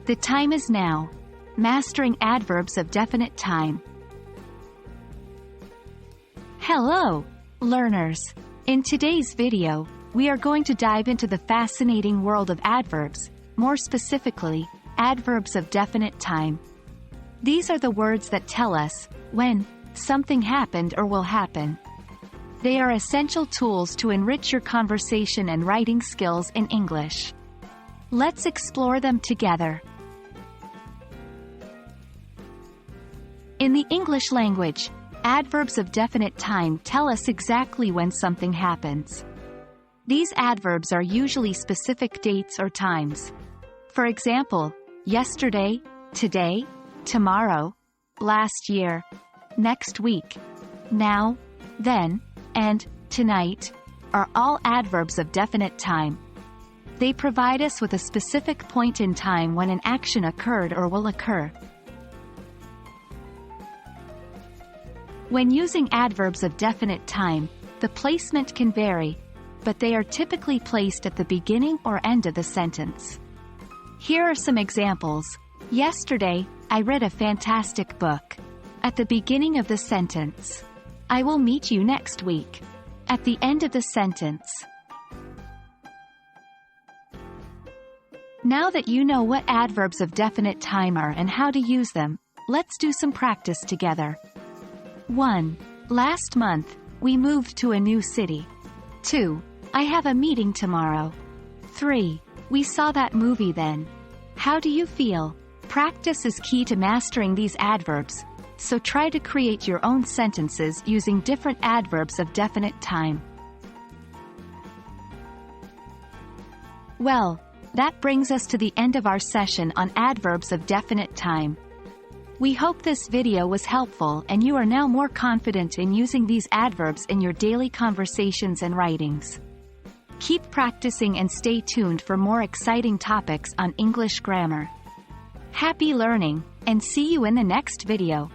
The time is now. Mastering adverbs of definite time. Hello, learners. In today's video, we are going to dive into the fascinating world of adverbs, more specifically, adverbs of definite time. These are the words that tell us when something happened or will happen. They are essential tools to enrich your conversation and writing skills in English. Let's explore them together. In the English language, adverbs of definite time tell us exactly when something happens. These adverbs are usually specific dates or times. For example, yesterday, today, tomorrow, last year, next week, now, then, and tonight are all adverbs of definite time. They provide us with a specific point in time when an action occurred or will occur. When using adverbs of definite time, the placement can vary, but they are typically placed at the beginning or end of the sentence. Here are some examples. Yesterday, I read a fantastic book. At the beginning of the sentence. I will meet you next week. At the end of the sentence. Now that you know what adverbs of definite time are and how to use them, let's do some practice together. 1. Last month, we moved to a new city. 2. I have a meeting tomorrow. 3. We saw that movie then. How do you feel? Practice is key to mastering these adverbs, so try to create your own sentences using different adverbs of definite time. Well, that brings us to the end of our session on adverbs of definite time. We hope this video was helpful and you are now more confident in using these adverbs in your daily conversations and writings. Keep practicing and stay tuned for more exciting topics on English grammar. Happy learning, and see you in the next video.